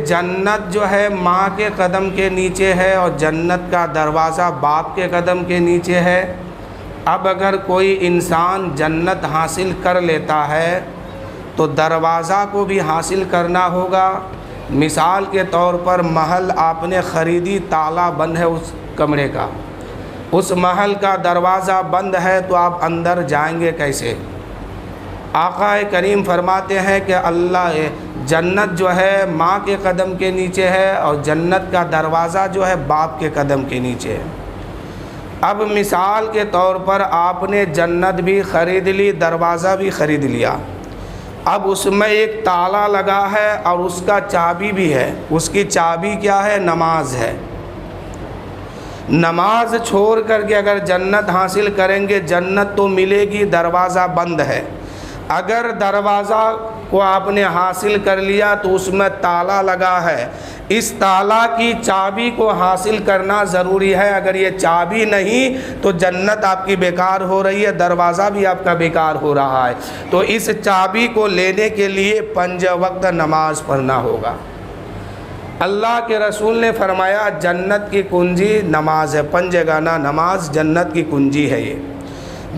جنت جو ہے ماں کے قدم کے نیچے ہے اور جنت کا دروازہ باپ کے قدم کے نیچے ہے۔ اب اگر کوئی انسان جنت حاصل کر لیتا ہے تو دروازہ کو بھی حاصل کرنا ہوگا۔ مثال کے طور پر محل آپ نے خریدی، تالا بند ہے اس کمرے کا، اس محل کا دروازہ بند ہے تو آپ اندر جائیں گے کیسے؟ آقا کریم فرماتے ہیں کہ اللہ جنت جو ہے ماں کے قدم کے نیچے ہے اور جنت کا دروازہ جو ہے باپ کے قدم کے نیچے ہے۔ اب مثال کے طور پر آپ نے جنت بھی خرید لی، دروازہ بھی خرید لیا، اب اس میں ایک تالا لگا ہے اور اس کا چابی بھی ہے۔ اس کی چابی کیا ہے؟ نماز ہے۔ نماز چھوڑ کر کے اگر جنت حاصل کریں گے جنت تو ملے گی، دروازہ بند ہے۔ اگر دروازہ کو آپ نے حاصل کر لیا تو اس میں تالا لگا ہے، اس تالا کی چابی کو حاصل کرنا ضروری ہے۔ اگر یہ چابی نہیں تو جنت آپ کی بیکار ہو رہی ہے، دروازہ بھی آپ کا بیکار ہو رہا ہے۔ تو اس چابی کو لینے کے لیے 5 وقت نماز پڑھنا ہوگا۔ اللہ کے رسول نے فرمایا جنت کی کنجی نماز ہے، 5 گانا نماز جنت کی کنجی ہے۔ یہ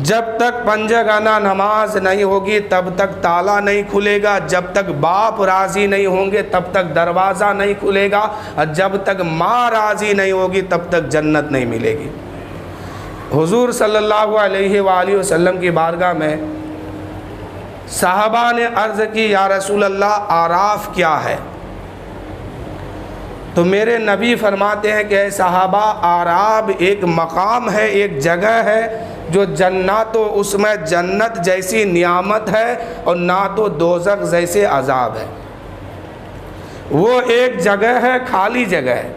جب تک 5 گانا نماز نہیں ہوگی تب تک تالا نہیں کھلے گا، جب تک باپ راضی نہیں ہوں گے تب تک دروازہ نہیں کھلے گا، اور جب تک ماں راضی نہیں ہوگی تب تک جنت نہیں ملے گی۔ حضور صلی اللہ علیہ وآلہ وسلم کی بارگاہ میں صحابہ نے عرض کی یا رسول اللہ اعراف کیا ہے؟ تو میرے نبی فرماتے ہیں کہ اے صحابہ اعراف ایک مقام ہے، ایک جگہ ہے جو جنت و اس میں جنت جیسی نعمت ہے اور نہ تو دوزخ جیسے عذاب ہے۔ وہ ایک جگہ ہے، خالی جگہ ہے۔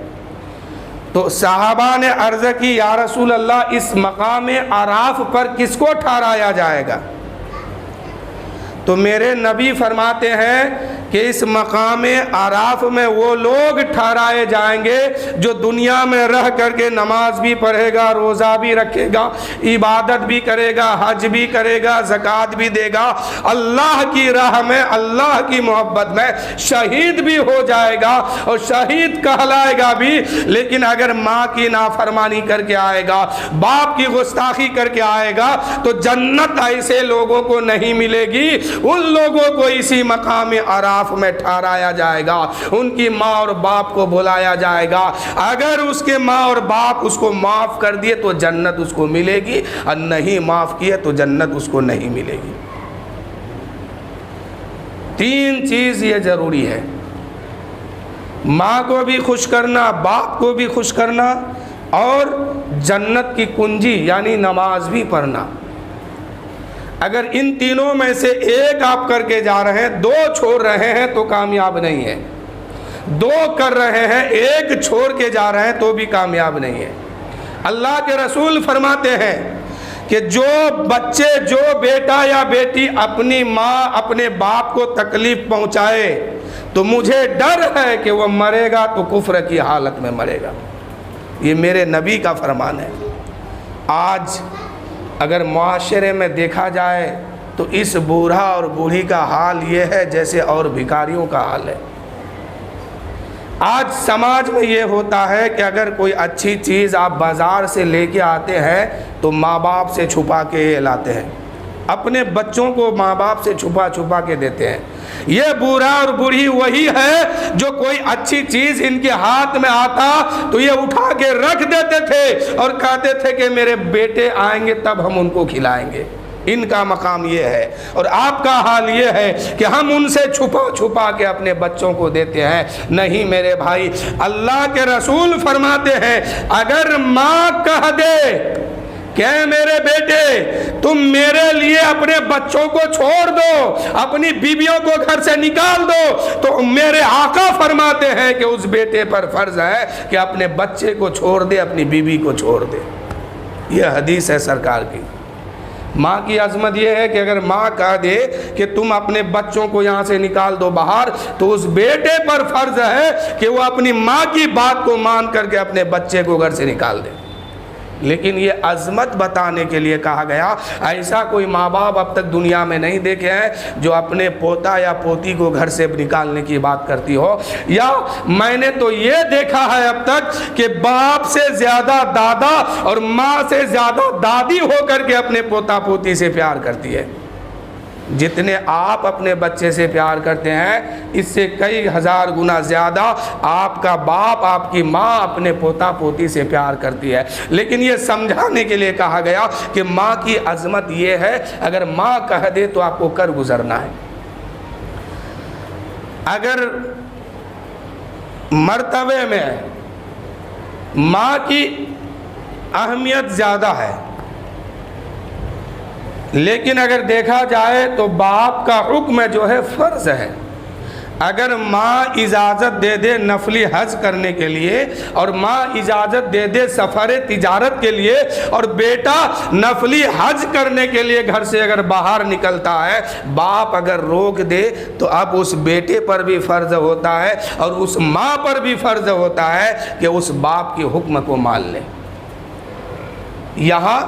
تو صحابہ نے عرض کی یا رسول اللہ اس مقام اعراف پر کس کو ٹھہرایا جائے گا؟ تو میرے نبی فرماتے ہیں کہ اس مقام اعراف میں وہ لوگ ٹھہرائے جائیں گے جو دنیا میں رہ کر کے نماز بھی پڑھے گا، روزہ بھی رکھے گا، عبادت بھی کرے گا، حج بھی کرے گا، زکوٰۃ بھی دے گا، اللہ کی راہ میں اللہ کی محبت میں شہید بھی ہو جائے گا اور شہید کہلائے گا بھی، لیکن اگر ماں کی نافرمانی کر کے آئے گا، باپ کی گستاخی کر کے آئے گا تو جنت ایسے لوگوں کو نہیں ملے گی۔ ان لوگوں کو اسی مقام اعراف میں ٹھہرایا جائے گا، ان کی ماں اور باپ کو بلایا جائے گا، اگر اس کے ماں اور باپ اس کو معاف کر دیے تو جنت اس کو ملے گی، اور نہیں معاف کیے تو جنت اس کو نہیں ملے گی۔ 3 چیز یہ ضروری ہے، ماں کو بھی خوش کرنا، باپ کو بھی خوش کرنا، اور جنت کی کنجی یعنی نماز بھی پڑھنا۔ اگر ان تینوں میں سے ایک آپ کر کے جا رہے ہیں، 2 چھوڑ رہے ہیں تو کامیاب نہیں ہے، 2 کر رہے ہیں، 1 چھوڑ کے جا رہے ہیں تو بھی کامیاب نہیں ہے۔ اللہ کے رسول فرماتے ہیں کہ جو بچے، جو بیٹا یا بیٹی اپنی ماں اپنے باپ کو تکلیف پہنچائے تو مجھے ڈر ہے کہ وہ مرے گا تو کفر کی حالت میں مرے گا۔ یہ میرے نبی کا فرمان ہے۔ آج اگر معاشرے میں دیکھا جائے تو اس بوڑھا اور بوڑھی کا حال یہ ہے جیسے اور بھکاریوں کا حال ہے۔ آج سماج میں یہ ہوتا ہے کہ اگر کوئی اچھی چیز آپ بازار سے لے کے آتے ہیں تو ماں باپ سے چھپا کے لاتے ہیں، اپنے بچوں کو ماں باپ سے چھپا چھپا کے دیتے ہیں۔ یہ بوڑھا اور بوڑھی وہی ہے جو کوئی اچھی چیز ان کے ہاتھ میں آتا تو یہ اٹھا کے رکھ دیتے تھے اور کہتے تھے کہ میرے بیٹے آئیں گے تب ہم ان کو کھلائیں گے۔ ان کا مقام یہ ہے، اور آپ کا حال یہ ہے کہ ہم ان سے چھپا چھپا کے اپنے بچوں کو دیتے ہیں۔ نہیں میرے بھائی، اللہ کے رسول فرماتے ہیں اگر ماں کہہ دے کہ میرے بیٹے تم میرے لیے اپنے بچوں کو چھوڑ دو، اپنی بیویوں کو گھر سے نکال دو، تو میرے آقا فرماتے ہیں کہ اس بیٹے پر فرض ہے کہ اپنے بچے کو چھوڑ دے، اپنی بیوی کو چھوڑ دے۔ یہ حدیث ہے سرکار کی۔ ماں کی عظمت یہ ہے کہ اگر ماں کہہ دے کہ تم اپنے بچوں کو یہاں سے نکال دو باہر تو اس بیٹے پر فرض ہے کہ وہ اپنی ماں کی بات کو مان کر کے اپنے بچے کو گھر سے نکال دے۔ لیکن یہ عظمت بتانے کے لیے کہا گیا. ایسا کوئی ماں باپ اب تک دنیا میں نہیں دیکھے ہیں جو اپنے پوتا یا پوتی کو گھر سے نکالنے کی بات کرتی ہو. یا میں نے تو یہ دیکھا ہے اب تک کہ باپ سے زیادہ دادا اور ماں سے زیادہ دادی ہو کر کے اپنے پوتا پوتی سے پیار کرتی ہے. جتنے آپ اپنے بچے سے پیار کرتے ہیں اس سے کئی ہزار گنا زیادہ آپ کا باپ آپ کی ماں اپنے پوتا پوتی سے پیار کرتی ہے. لیکن یہ سمجھانے کے لیے کہا گیا کہ ماں کی عظمت یہ ہے اگر ماں کہہ دے تو آپ کو کر گزرنا ہے. اگر مرتبے میں ماں کی اہمیت زیادہ ہے لیکن اگر دیکھا جائے تو باپ کا حکم جو ہے فرض ہے. اگر ماں اجازت دے دے نفلی حج کرنے کے لیے اور ماں اجازت دے دے سفر تجارت کے لیے اور بیٹا نفلی حج کرنے کے لیے گھر سے اگر باہر نکلتا ہے باپ اگر روک دے تو اب اس بیٹے پر بھی فرض ہوتا ہے اور اس ماں پر بھی فرض ہوتا ہے کہ اس باپ کے حکم کو مان لے. یہاں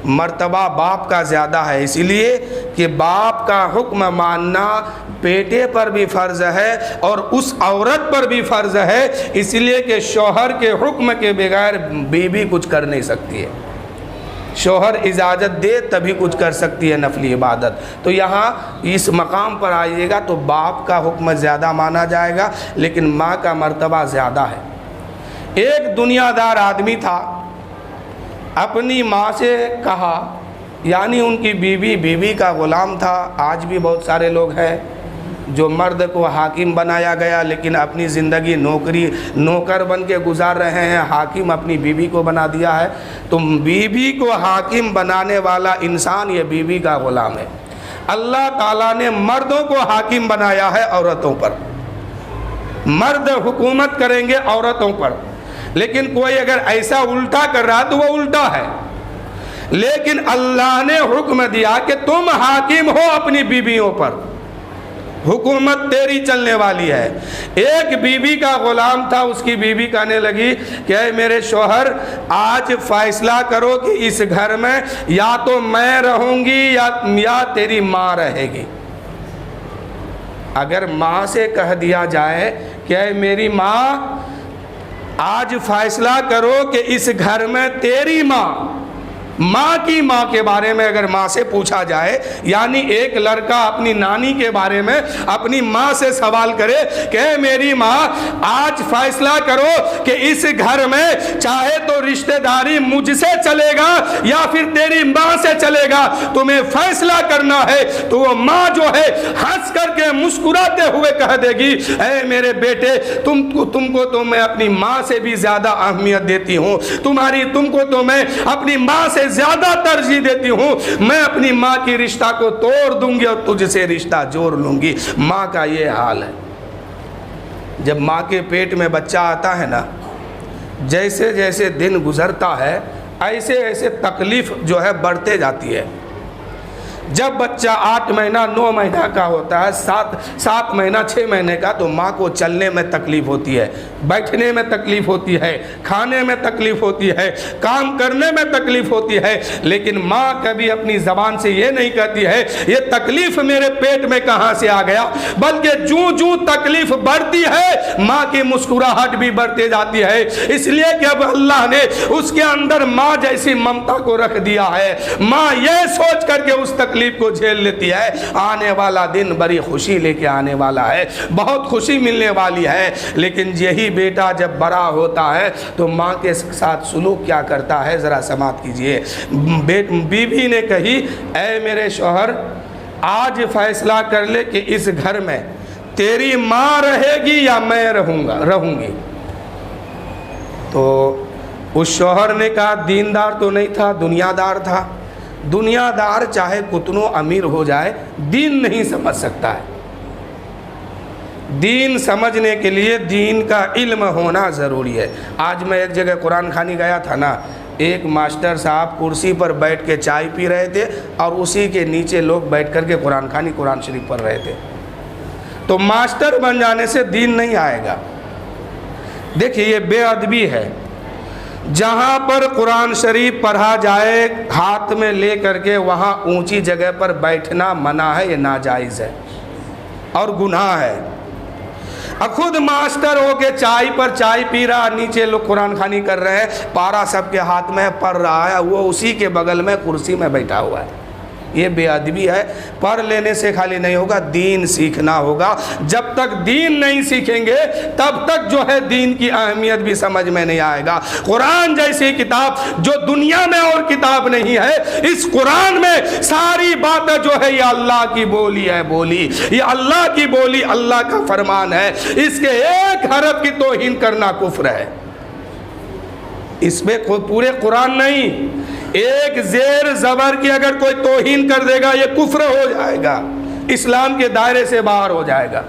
مرتبہ باپ کا زیادہ ہے اس لیے کہ باپ کا حکم ماننا بیٹے پر بھی فرض ہے اور اس عورت پر بھی فرض ہے اس لیے کہ شوہر کے حکم کے بغیر بیوی کچھ کر نہیں سکتی ہے. شوہر اجازت دے تبھی کچھ کر سکتی ہے نفلی عبادت. تو یہاں اس مقام پر آئیے گا تو باپ کا حکم زیادہ مانا جائے گا لیکن ماں کا مرتبہ زیادہ ہے. ایک دنیا دار آدمی تھا, اپنی ماں سے کہا, یعنی ان کی بیوی کا غلام تھا. آج بھی بہت سارے لوگ ہیں جو مرد کو حاکم بنایا گیا لیکن اپنی زندگی نوکر بن کے گزار رہے ہیں, حاکم اپنی بیوی کو بنا دیا ہے. تو بیوی کو حاکم بنانے والا انسان یہ بیوی کا غلام ہے. اللہ تعالیٰ نے مردوں کو حاکم بنایا ہے عورتوں پر, مرد حکومت کریں گے عورتوں پر. لیکن کوئی اگر ایسا الٹا کر رہا تو وہ الٹا ہے. لیکن اللہ نے حکم دیا کہ تم حاکم ہو اپنی بیویوں پر, حکومت تیری چلنے والی ہے. ایک بیوی کا غلام تھا, اس کی بیوی کہنے لگی کہ اے میرے شوہر آج فیصلہ کرو کہ اس گھر میں یا تو میں رہوں گی یا تیری ماں رہے گی. اگر ماں سے کہہ دیا جائے کہ اے میری ماں آج فیصلہ کرو کہ اس گھر میں تیری ماں کی ماں کے بارے میں اگر ماں سے پوچھا جائے, یعنی ایک لڑکا اپنی نانی کے بارے میں اپنی ماں سے سوال کرے کہ میری ماں آج فیصلہ کرو کہ اس گھر میں چاہے تو رشتہ داری مجھ سے چلے گا یا پھر تیری ماں سے چلے گا, تمہیں فیصلہ کرنا ہے. تو وہ ماں جو ہے ہنس کر کے مسکراتے ہوئے کہہ دے گی اے میرے بیٹے تم کو تو میں اپنی ماں سے بھی زیادہ اہمیت دیتی ہوں, تم کو تو میں اپنی ماں سے زیادہ ترجیح دیتی ہوں. میں اپنی ماں کی رشتہ کو توڑ دوں گی اور تجھ سے رشتہ جوڑ لوں گی. ماں کا یہ حال ہے. جب ماں کے پیٹ میں بچہ آتا ہے نا, جیسے جیسے دن گزرتا ہے ایسے ایسے تکلیف جو ہے بڑھتے جاتی ہے. جب بچہ 8 مہینہ 9 مہینہ کا ہوتا ہے, 7 مہینہ 6 مہینے کا, تو ماں کو چلنے میں تکلیف ہوتی ہے, بیٹھنے میں تکلیف ہوتی ہے, کھانے میں تکلیف ہوتی ہے, کام کرنے میں تکلیف ہوتی ہے. لیکن ماں کبھی اپنی زبان سے یہ نہیں کہتی ہے یہ تکلیف میرے پیٹ میں کہاں سے آ گیا, بلکہ جوں تکلیف بڑھتی ہے ماں کی مسکراہٹ بھی بڑھتے جاتی ہے. اس لیے کہ اب اللہ نے اس کے اندر ماں جیسی ممتا کو رکھ دیا ہے. ماں یہ سوچ کر کے اس تکلیف کو جھیل لیتی ہے آنے والا دن بڑی خوشی لے کے آنے والا ہے, بہت خوشی ملنے والی ہے. لیکن یہی بیٹا جب بڑا ہوتا ہے تو ماں کے ساتھ سلوک کیا کرتا ہے ذرا سماعت کیجئے. بیوی نے کہی اے میرے شوہر آج فیصلہ کر لے کہ اس گھر میں تیری ماں رہے گی یا میں رہوں گی. تو اس شوہر نے کہا, دیندار تو نہیں تھا, دنیا دار تھا. دنیا دار چاہے کتنوں امیر ہو جائے دین نہیں سمجھ سکتا ہے. دین سمجھنے کے لیے دین کا علم ہونا ضروری ہے. آج میں ایک جگہ قرآن خوانی گیا تھا نا, ایک ماسٹر صاحب کرسی پر بیٹھ کے چائے پی رہے تھے اور اسی کے نیچے لوگ بیٹھ کر کے قرآن خوانی قرآن شریف پڑھ رہے تھے. تو ماسٹر بن جانے سے دین نہیں آئے گا. دیکھیے یہ بے ادبی ہے. جہاں پر قرآن شریف پڑھا جائے ہاتھ میں لے کر کے وہاں اونچی جگہ پر بیٹھنا منع ہے، یہ ناجائز ہے اور گناہ ہے۔ خود ماسٹر ہو کے چائے پر چائے پی رہا، نیچے لوگ قرآن خوانی کر رہے ہیں، پارا سب کے ہاتھ میں پڑھ رہا ہے، وہ اسی کے بغل میں کرسی میں بیٹھا ہوا ہے، یہ بے ادبی ہے۔ پڑھ لینے سے خالی نہیں ہوگا، دین سیکھنا ہوگا۔ جب تک دین نہیں سیکھیں گے تب تک جو ہے دین کی اہمیت بھی سمجھ میں نہیں آئے گا۔ قرآن جیسی کتاب جو دنیا میں اور کتاب نہیں ہے، اس قرآن میں ساری باتیں جو ہے یہ اللہ کی بولی ہے، بولی یہ اللہ کی بولی، اللہ کا فرمان ہے۔ اس کے ایک حرف کی توہین کرنا کفر ہے۔ اس میں پورے قرآن نہیں، ایک زیر زبر کی اگر کوئی توہین کر دے گا یہ کفر ہو جائے گا، اسلام کے دائرے سے باہر ہو جائے گا۔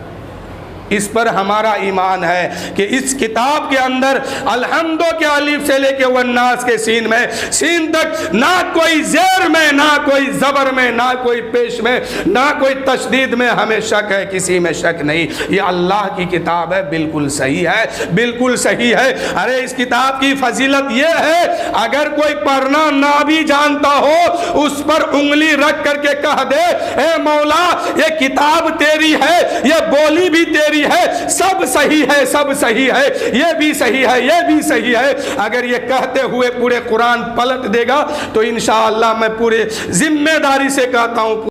اس پر ہمارا ایمان ہے کہ اس کتاب کے اندر الحمد کے الف سے لے کے والناس کے سین میں، سین تک نہ کوئی زیر میں، نہ کوئی زبر میں، نہ کوئی پیش میں، نہ کوئی تشدید میں ہمیں شک ہے، کسی میں شک نہیں۔ یہ اللہ کی کتاب ہے، بالکل صحیح ہے، بالکل صحیح ہے۔ ارے اس کتاب کی فضیلت یہ ہے اگر کوئی پڑھنا نہ بھی جانتا ہو اس پر انگلی رکھ کر کے کہہ دے اے مولا یہ کتاب تیری ہے، یہ بولی بھی تیری ہے، سب صحیح ہے، سب صحیح ہے، یہ بھی صحیح ہے، یہ بھی صحیح ہے، اگر یہ کہتے ہوئے پورے قرآن پلٹ دے گا تو انشاءاللہ میں پورے ذمہ داری سے کہتا ہوں